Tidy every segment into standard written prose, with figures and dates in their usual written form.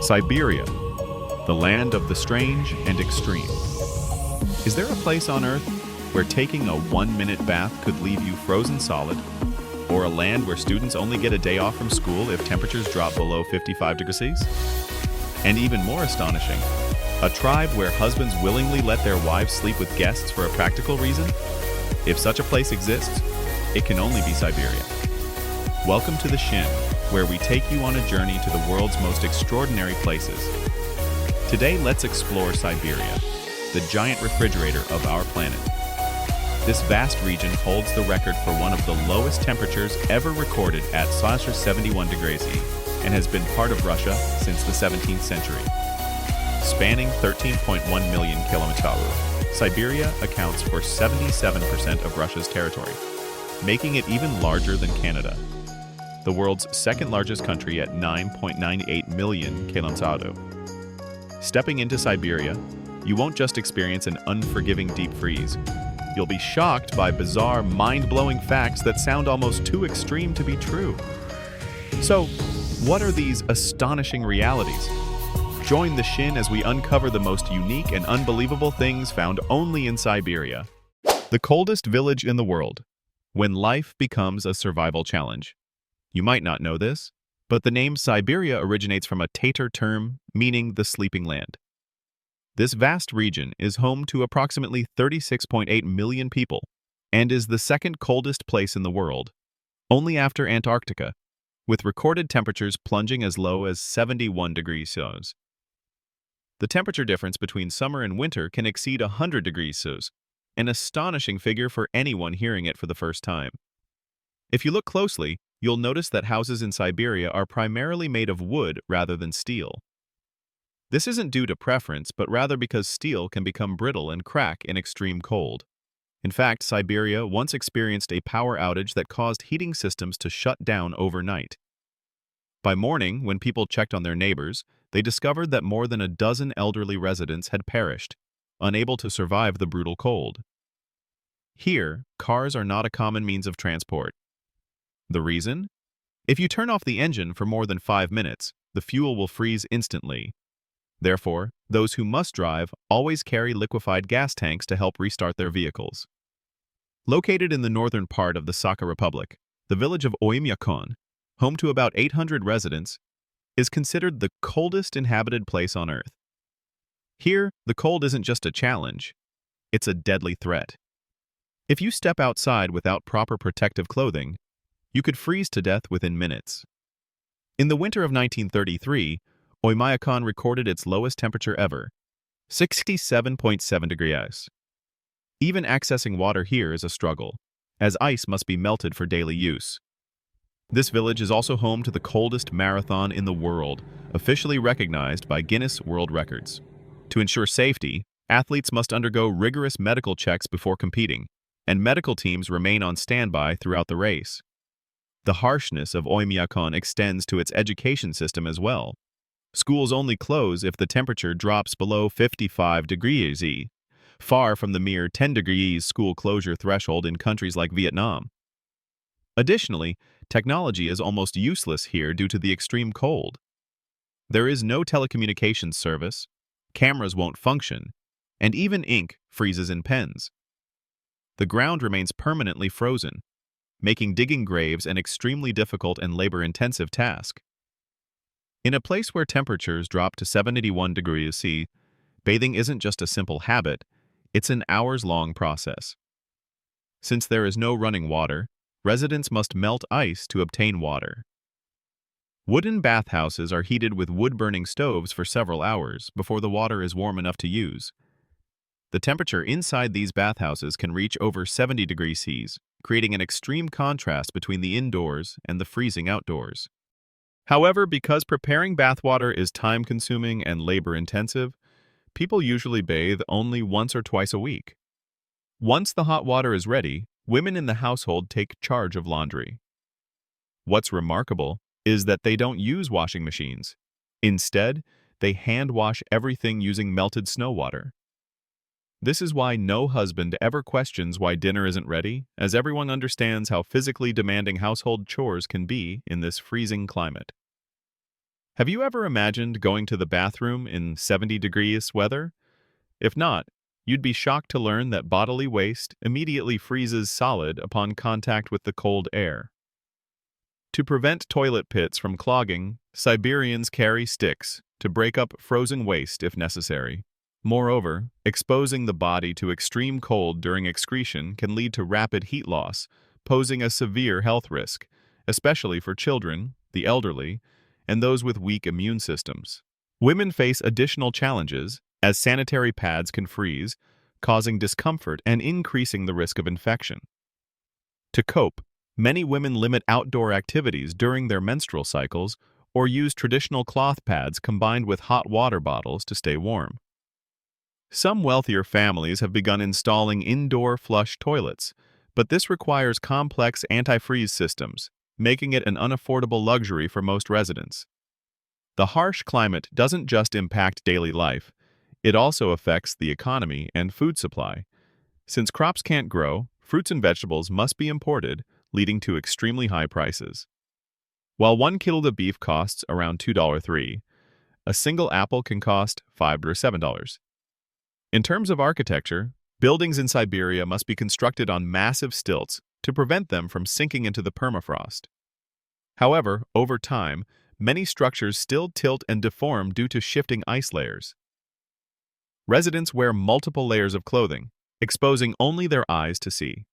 Siberia, the land of the strange and extreme. Is there a place on Earth where taking a 1-minute bath could leave you frozen solid? Or a land where students only get a day off from school if temperatures drop below 55 degrees Celsius? And even more astonishing, a tribe where husbands willingly let their wives sleep with guests for a practical reason? If such a place exists, it can only be Siberia. Welcome to the Shin, where we take you on a journey to the world's most extraordinary places. Today, let's explore Siberia, the giant refrigerator of our planet. This vast region holds the record for one of the lowest temperatures ever recorded at +71 degrees C and has been part of Russia since the 17th century. Spanning 13.1 million kilometers, Siberia accounts for 77% of Russia's territory, making it even larger than Canada, the world's second largest country at 9.98 million kilometers. Stepping into Siberia, you won't just experience an unforgiving deep freeze. You'll be shocked by bizarre, mind-blowing facts that sound almost too extreme to be true. So, what are these astonishing realities? Join the Shin as we uncover the most unique and unbelievable things found only in Siberia. The coldest village in the world, when life becomes a survival challenge. You might not know this, but the name Siberia originates from a Tatar term meaning the sleeping land. This vast region is home to approximately 36.8 million people and is the second coldest place in the world, only after Antarctica, with recorded temperatures plunging as low as 71 degrees Celsius. The temperature difference between summer and winter can exceed 100 degrees Celsius, an astonishing figure for anyone hearing it for the first time. If you look closely, you'll notice that houses in Siberia are primarily made of wood rather than steel. This isn't due to preference, but rather because steel can become brittle and crack in extreme cold. In fact, Siberia once experienced a power outage that caused heating systems to shut down overnight. By morning, when people checked on their neighbors, they discovered that more than a dozen elderly residents had perished, unable to survive the brutal cold. Here, cars are not a common means of transport. The reason? If you turn off the engine for more than 5 minutes, the fuel will freeze instantly. Therefore, those who must drive always carry liquefied gas tanks to help restart their vehicles. Located in the northern part of the Sakha Republic, the village of Oymyakon, home to about 800 residents, is considered the coldest inhabited place on Earth. Here, the cold isn't just a challenge, it's a deadly threat. If you step outside without proper protective clothing, you could freeze to death within minutes. In the winter of 1933, Oymyakon recorded its lowest temperature ever, 67.7 degrees. Even accessing water here is a struggle, as ice must be melted for daily use. This village is also home to the coldest marathon in the world, officially recognized by Guinness World Records. To ensure safety, athletes must undergo rigorous medical checks before competing, and medical teams remain on standby throughout the race. The harshness of Oymyakon extends to its education system as well. Schools only close if the temperature drops below 55 degrees C, far from the mere 10 degrees school closure threshold in countries like Vietnam. Additionally, technology is almost useless here due to the extreme cold. There is no telecommunications service, cameras won't function, and even ink freezes in pens. The ground remains permanently frozen, making digging graves an extremely difficult and labor-intensive task. In a place where temperatures drop to 71 degrees C, bathing isn't just a simple habit, it's an hours-long process. Since there is no running water, residents must melt ice to obtain water. Wooden bathhouses are heated with wood-burning stoves for several hours before the water is warm enough to use. The temperature inside these bathhouses can reach over 70 degrees C, creating an extreme contrast between the indoors and the freezing outdoors. However, because preparing bathwater is time-consuming and labor-intensive, people usually bathe only once or twice a week. Once the hot water is ready, women in the household take charge of laundry. What's remarkable is that they don't use washing machines. Instead, they hand-wash everything using melted snow water. This is why no husband ever questions why dinner isn't ready, as everyone understands how physically demanding household chores can be in this freezing climate. Have you ever imagined going to the bathroom in 70 degrees weather? If not, you'd be shocked to learn that bodily waste immediately freezes solid upon contact with the cold air. To prevent toilet pits from clogging, Siberians carry sticks to break up frozen waste if necessary. Moreover, exposing the body to extreme cold during excretion can lead to rapid heat loss, posing a severe health risk, especially for children, the elderly, and those with weak immune systems. Women face additional challenges, as sanitary pads can freeze, causing discomfort and increasing the risk of infection. To cope, many women limit outdoor activities during their menstrual cycles or use traditional cloth pads combined with hot water bottles to stay warm. Some wealthier families have begun installing indoor flush toilets, but this requires complex antifreeze systems, making it an unaffordable luxury for most residents. The harsh climate doesn't just impact daily life, it also affects the economy and food supply. Since crops can't grow, fruits and vegetables must be imported, leading to extremely high prices. While 1 kilo of beef costs around $2.03, a single apple can cost $5 or $7. In terms of architecture, buildings in Siberia must be constructed on massive stilts to prevent them from sinking into the permafrost. However, over time, many structures still tilt and deform due to shifting ice layers. Residents wear multiple layers of clothing, exposing only their eyes to see.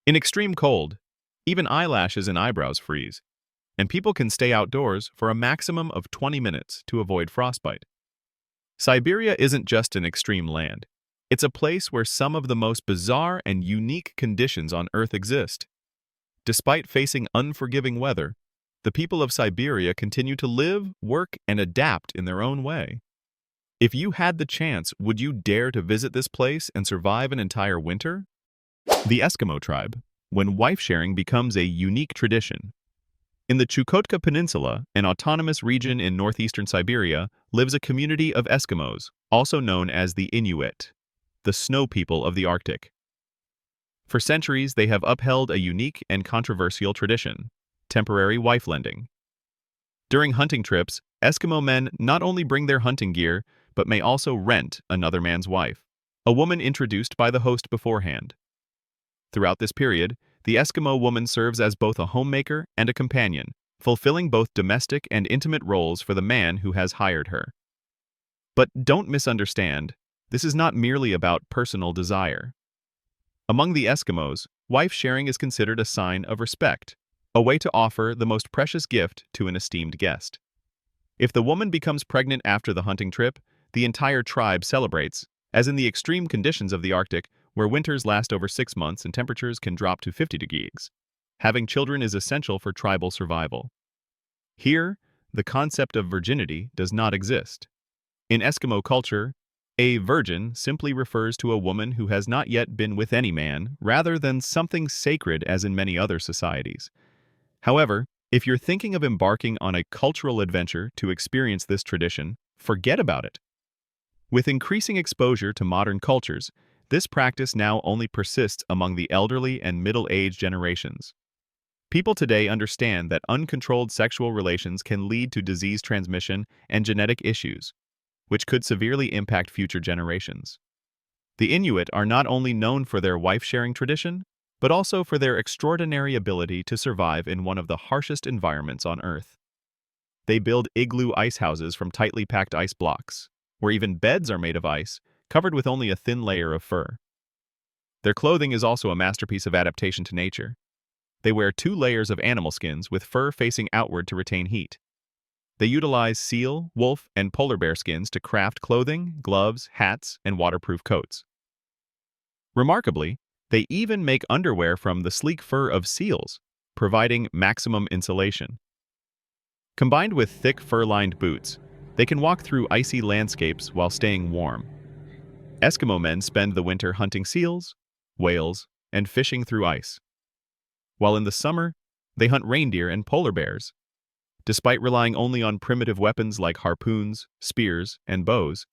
In extreme cold, even eyelashes and eyebrows freeze, and people can stay outdoors for a maximum of 20 minutes to avoid frostbite. Siberia isn't just an extreme land. It's a place where some of the most bizarre and unique conditions on Earth exist. Despite facing unforgiving weather, the people of Siberia continue to live, work, and adapt in their own way. If you had the chance, would you dare to visit this place and survive an entire winter? The Eskimo tribe, when wife-sharing becomes a unique tradition. In the Chukotka Peninsula, an autonomous region in northeastern Siberia, lives a community of Eskimos, also known as the Inuit, the snow people of the Arctic. For centuries, they have upheld a unique and controversial tradition: temporary wife-lending. During hunting trips, Eskimo men not only bring their hunting gear, but may also rent another man's wife, a woman introduced by the host beforehand. Throughout this period, the Eskimo woman serves as both a homemaker and a companion, fulfilling both domestic and intimate roles for the man who has hired her. But don't misunderstand, this is not merely about personal desire. Among the Eskimos, wife-sharing is considered a sign of respect, a way to offer the most precious gift to an esteemed guest. If the woman becomes pregnant after the hunting trip, the entire tribe celebrates, as in the extreme conditions of the Arctic, where winters last over 6 months and temperatures can drop to 50 degrees. Having children is essential for tribal survival. Here, the concept of virginity does not exist. In Eskimo culture, a virgin simply refers to a woman who has not yet been with any man, rather than something sacred as in many other societies. However, if you're thinking of embarking on a cultural adventure to experience this tradition, forget about it. With increasing exposure to modern cultures, this practice now only persists among the elderly and middle-aged generations. People today understand that uncontrolled sexual relations can lead to disease transmission and genetic issues, which could severely impact future generations. The Inuit are not only known for their wife-sharing tradition, but also for their extraordinary ability to survive in one of the harshest environments on Earth. They build igloo ice houses from tightly packed ice blocks, where even beds are made of ice, covered with only a thin layer of fur. Their clothing is also a masterpiece of adaptation to nature. They wear 2 layers of animal skins with fur facing outward to retain heat. They utilize seal, wolf, and polar bear skins to craft clothing, gloves, hats, and waterproof coats. Remarkably, they even make underwear from the sleek fur of seals, providing maximum insulation. Combined with thick fur-lined boots, they can walk through icy landscapes while staying warm. Eskimo men spend the winter hunting seals, whales, and fishing through ice. While in the summer, they hunt reindeer and polar bears. Despite relying only on primitive weapons like harpoons, spears, and bows,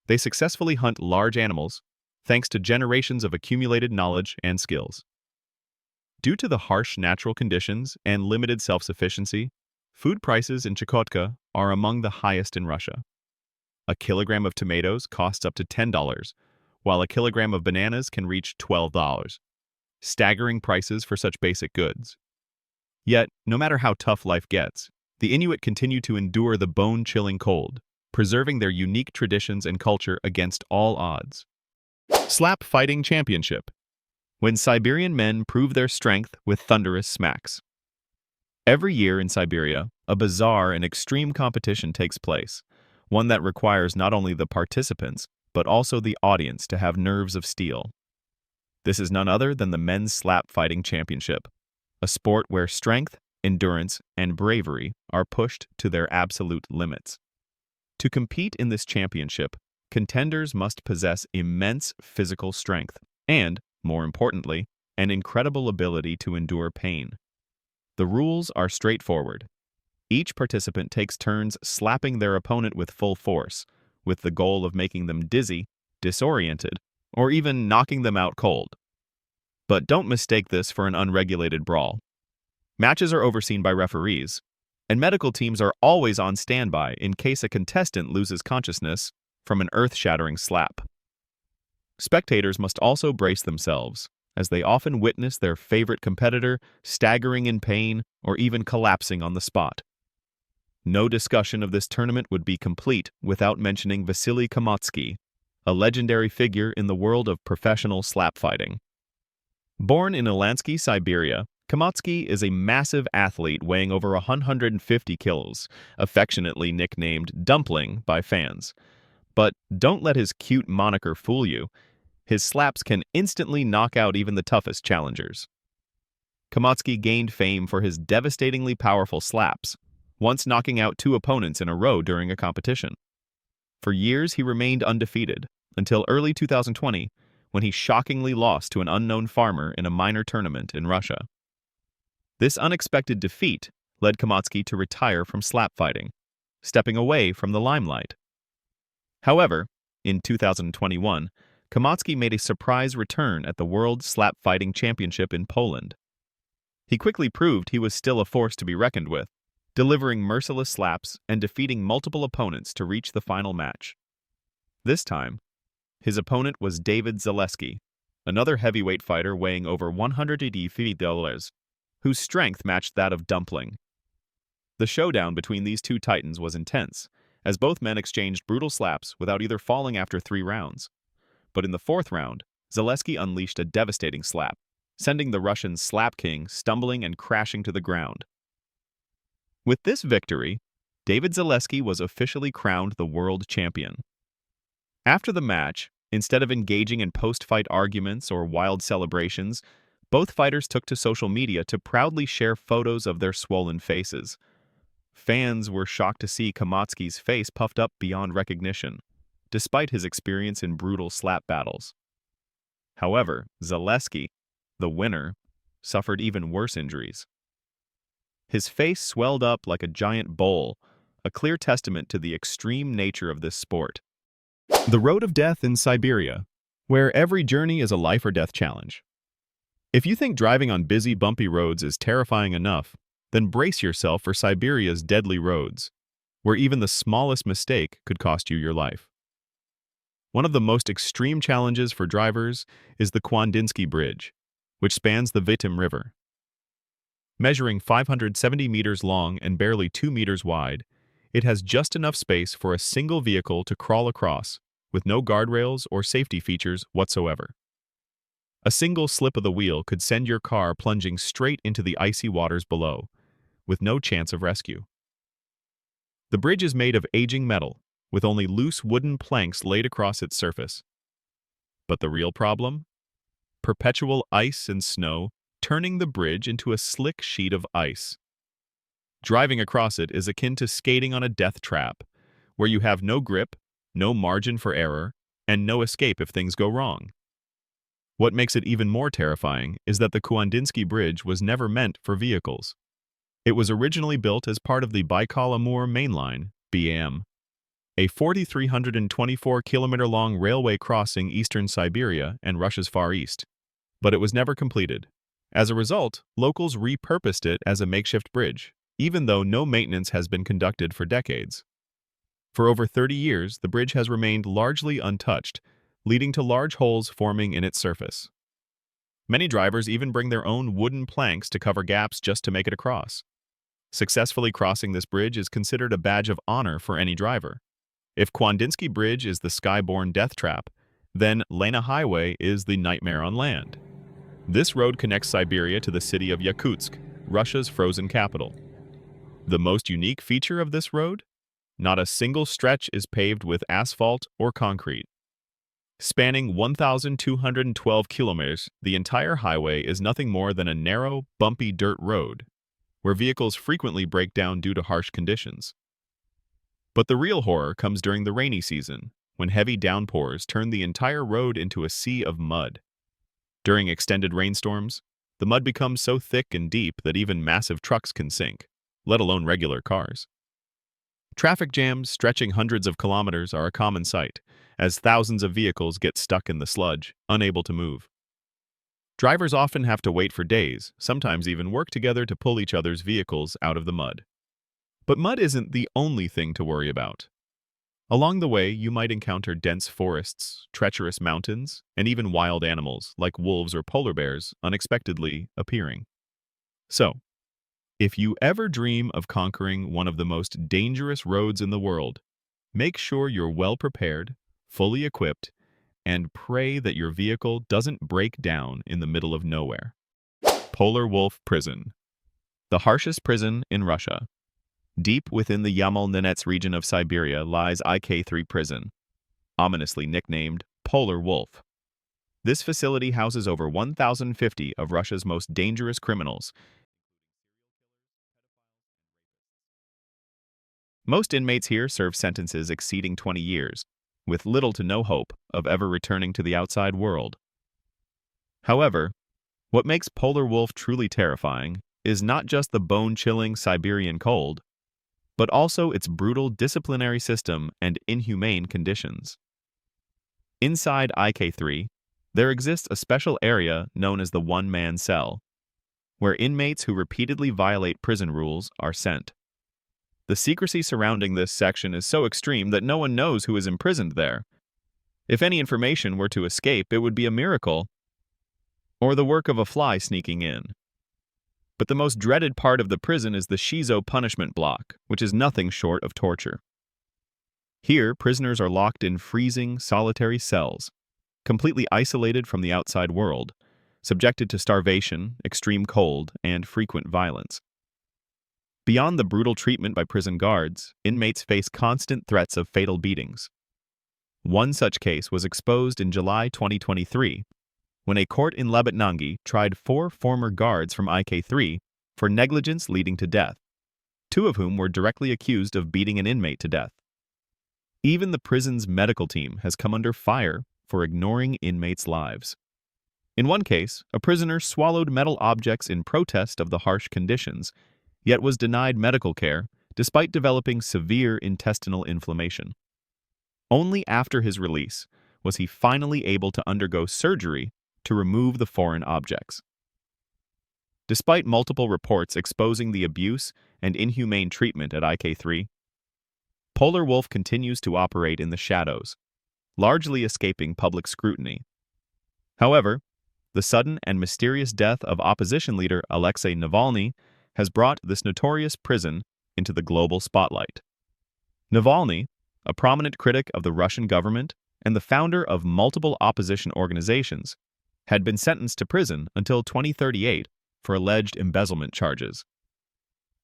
they successfully hunt large animals thanks to generations of accumulated knowledge and skills. Due to the harsh natural conditions and limited self-sufficiency, Food prices in Chukotka are among the highest in Russia. A kilogram of tomatoes costs up to $10, while a kilogram of bananas can reach $12. Staggering prices for such basic goods. Yet, no matter how tough life gets, the Inuit continue to endure the bone-chilling cold, preserving their unique traditions and culture against all odds. Slap Fighting Championship. When Siberian men prove their strength with thunderous smacks. Every year in Siberia, a bizarre and extreme competition takes place, one that requires not only the participants, but also the audience to have nerves of steel. This is none other than the Men's Slap Fighting Championship, a sport where strength, endurance, and bravery are pushed to their absolute limits. To compete in this championship, contenders must possess immense physical strength and, more importantly, an incredible ability to endure pain. The rules are straightforward. Each participant takes turns slapping their opponent with full force, with the goal of making them dizzy, disoriented, or even knocking them out cold. But don't mistake this for an unregulated brawl. Matches are overseen by referees, and medical teams are always on standby in case a contestant loses consciousness from an earth-shattering slap. Spectators must also brace themselves, as they often witness their favorite competitor staggering in pain or even collapsing on the spot. No discussion of this tournament would be complete without mentioning Vasily Komotsky, a legendary figure in the world of professional slap fighting. Born in Ilansky, Siberia, Komotsky is a massive athlete weighing over 150 kilos, affectionately nicknamed Dumpling by fans. But don't let his cute moniker fool you. His slaps can instantly knock out even the toughest challengers. Komotsky gained fame for his devastatingly powerful slaps, once knocking out 2 opponents in a row during a competition. For years, he remained undefeated, until early 2020, when he shockingly lost to an unknown farmer in a minor tournament in Russia. This unexpected defeat led Komotsky to retire from slap fighting, stepping away from the limelight. However, in 2021, Komotsky made a surprise return at the World Slap Fighting Championship in Poland. He quickly proved he was still a force to be reckoned with, delivering merciless slaps and defeating multiple opponents to reach the final match. This time, his opponent was David Zaleski, another heavyweight fighter weighing over 180 kilos, whose strength matched that of Dumpling. The showdown between these two titans was intense, as both men exchanged brutal slaps without either falling after 3 rounds. But in the 4th round, Zaleski unleashed a devastating slap, sending the Russian Slap King stumbling and crashing to the ground. With this victory, David Zaleski was officially crowned the world champion. After the match, instead of engaging in post-fight arguments or wild celebrations, both fighters took to social media to proudly share photos of their swollen faces. Fans were shocked to see Komotsky's face puffed up beyond recognition, despite his experience in brutal slap battles. However, Zaleski, the winner, suffered even worse injuries. His face swelled up like a giant bowl, a clear testament to the extreme nature of this sport. The road of death in Siberia, where every journey is a life or death challenge. If you think driving on busy, bumpy roads is terrifying enough, then brace yourself for Siberia's deadly roads, where even the smallest mistake could cost you your life. One of the most extreme challenges for drivers is the Kwandinsky Bridge, which spans the Vitim River. Measuring 570 meters long and barely 2 meters wide, it has just enough space for a single vehicle to crawl across, with no guardrails or safety features whatsoever. A single slip of the wheel could send your car plunging straight into the icy waters below, with no chance of rescue. The bridge is made of aging metal, with only loose wooden planks laid across its surface. But the real problem? Perpetual ice and snow, turning the bridge into a slick sheet of ice. Driving across it is akin to skating on a death trap, where you have no grip, no margin for error, and no escape if things go wrong. What makes it even more terrifying is that the Kwandinsky Bridge was never meant for vehicles. It was originally built as part of the Baikal-Amur Main Line, BAM, a 4,324-kilometer-long railway crossing eastern Siberia and Russia's Far East. But it was never completed. As a result, locals repurposed it as a makeshift bridge, even though no maintenance has been conducted for decades. For over 30 years, the bridge has remained largely untouched, leading to large holes forming in its surface. Many drivers even bring their own wooden planks to cover gaps just to make it across. Successfully crossing this bridge is considered a badge of honor for any driver. If Kwandinsky Bridge is the skyborne death trap, then Lena Highway is the nightmare on land. This road connects Siberia to the city of Yakutsk, Russia's frozen capital. The most unique feature of this road? Not a single stretch is paved with asphalt or concrete. Spanning 1,212 kilometers, the entire highway is nothing more than a narrow, bumpy dirt road, where vehicles frequently break down due to harsh conditions. But the real horror comes during the rainy season, when heavy downpours turn the entire road into a sea of mud. During extended rainstorms, the mud becomes so thick and deep that even massive trucks can sink, let alone regular cars. Traffic jams stretching hundreds of kilometers are a common sight, as thousands of vehicles get stuck in the sludge, unable to move. Drivers often have to wait for days, sometimes even work together to pull each other's vehicles out of the mud. But mud isn't the only thing to worry about. Along the way, you might encounter dense forests, treacherous mountains, and even wild animals like wolves or polar bears unexpectedly appearing. So, if you ever dream of conquering one of the most dangerous roads in the world, make sure you're well prepared, fully equipped, and pray that your vehicle doesn't break down in the middle of nowhere. Polar Wolf Prison. The harshest prison in Russia. Deep within the Yamal-Nenets region of Siberia lies IK3 prison, ominously nicknamed Polar Wolf. This facility houses over 1,050 of Russia's most dangerous criminals. Most inmates here serve sentences exceeding 20 years, with little to no hope of ever returning to the outside world. However, what makes Polar Wolf truly terrifying is not just the bone-chilling Siberian cold, but also its brutal disciplinary system and inhumane conditions. Inside IK3, there exists a special area known as the one-man cell, where inmates who repeatedly violate prison rules are sent. The secrecy surrounding this section is so extreme that no one knows who is imprisoned there. If any information were to escape, it would be a miracle, or the work of a fly sneaking in. But the most dreaded part of the prison is the Shizo punishment block, which is nothing short of torture. Here, prisoners are locked in freezing, solitary cells, completely isolated from the outside world, subjected to starvation, extreme cold, and frequent violence. Beyond the brutal treatment by prison guards, inmates face constant threats of fatal beatings. One such case was exposed in July 2023, when a court in Lebetnangi tried 4 former guards from IK3 for negligence leading to death, 2 of whom were directly accused of beating an inmate to death. Even the prison's medical team has come under fire for ignoring inmates' lives. In one case, a prisoner swallowed metal objects in protest of the harsh conditions, yet was denied medical care despite developing severe intestinal inflammation. Only after his release was he finally able to undergo surgery to remove the foreign objects. Despite multiple reports exposing the abuse and inhumane treatment at IK3, Polar Wolf continues to operate in the shadows, largely escaping public scrutiny. However, the sudden and mysterious death of opposition leader Alexei Navalny has brought this notorious prison into the global spotlight. Navalny, a prominent critic of the Russian government and the founder of multiple opposition organizations, had been sentenced to prison until 2038 for alleged embezzlement charges.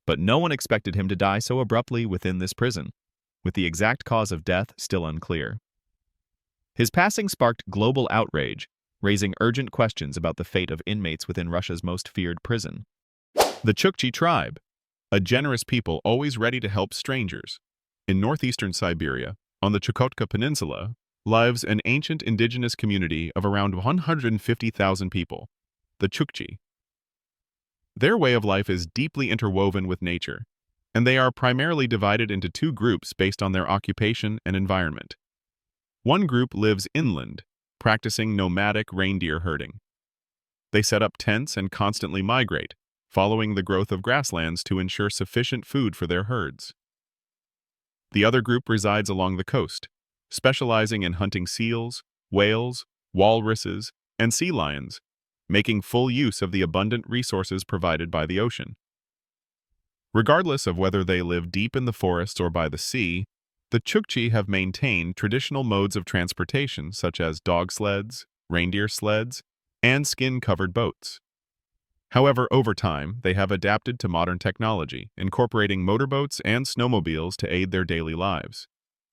But no one expected him to die so abruptly within this prison, with the exact cause of death still unclear. His passing sparked global outrage, raising urgent questions about the fate of inmates within Russia's most feared prison. The Chukchi tribe, a generous people always ready to help strangers. In northeastern Siberia, on the Chukotka Peninsula, lives an ancient indigenous community of around 150,000 people, the Chukchi. Their way of life is deeply interwoven with nature, and they are primarily divided into 2 groups based on their occupation and environment. One group lives inland, practicing nomadic reindeer herding. They set up tents and constantly migrate, following the growth of grasslands to ensure sufficient food for their herds. The other group resides along the coast, specializing in hunting seals, whales, walruses, and sea lions, making full use of the abundant resources provided by the ocean. Regardless of whether they live deep in the forests or by the sea, the Chukchi have maintained traditional modes of transportation such as dog sleds, reindeer sleds, and skin-covered boats. However, over time, they have adapted to modern technology, incorporating motorboats and snowmobiles to aid their daily lives.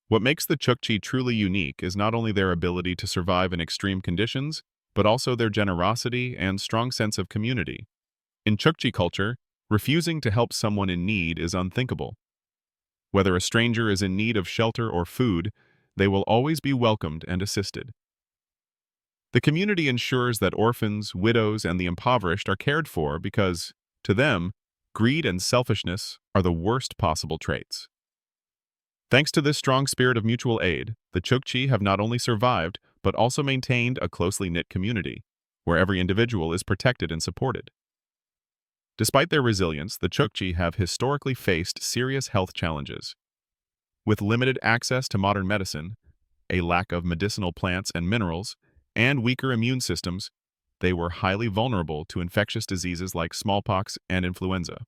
What makes the Chukchi truly unique is not only their ability to survive in extreme conditions, but also their generosity and strong sense of community. In Chukchi culture, refusing to help someone in need is unthinkable. Whether a stranger is in need of shelter or food, they will always be welcomed and assisted. The community ensures that orphans, widows, and the impoverished are cared for because, to them, greed and selfishness are the worst possible traits. Thanks to this strong spirit of mutual aid, the Chukchi have not only survived, but also maintained a closely knit community, where every individual is protected and supported. Despite their resilience, the Chukchi have historically faced serious health challenges. With limited access to modern medicine, a lack of medicinal plants and minerals, and weaker immune systems, they were highly vulnerable to infectious diseases like smallpox and influenza.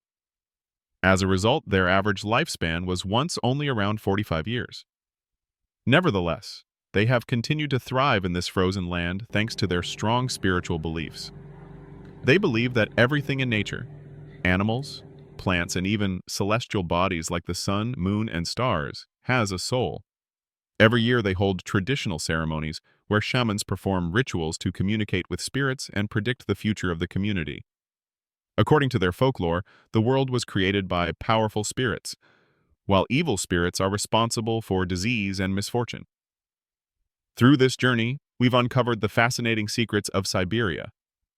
As a result, their average lifespan was once only around 45 years. Nevertheless, they have continued to thrive in this frozen land thanks to their strong spiritual beliefs. They believe that everything in nature, animals, plants, and even celestial bodies like the sun, moon, and stars, has a soul. Every year they hold traditional ceremonies where shamans perform rituals to communicate with spirits and predict the future of the community. According to their folklore, the world was created by powerful spirits, while evil spirits are responsible for disease and misfortune. Through this journey, we've uncovered the fascinating secrets of Siberia,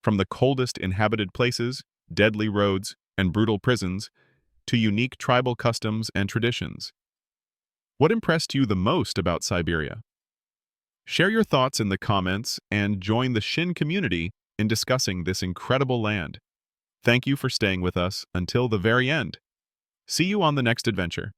from the coldest inhabited places, deadly roads, and brutal prisons, to unique tribal customs and traditions. What impressed you the most about Siberia? Share your thoughts in the comments and join the Shin community in discussing this incredible land. Thank you for staying with us until the very end. See you on the next adventure.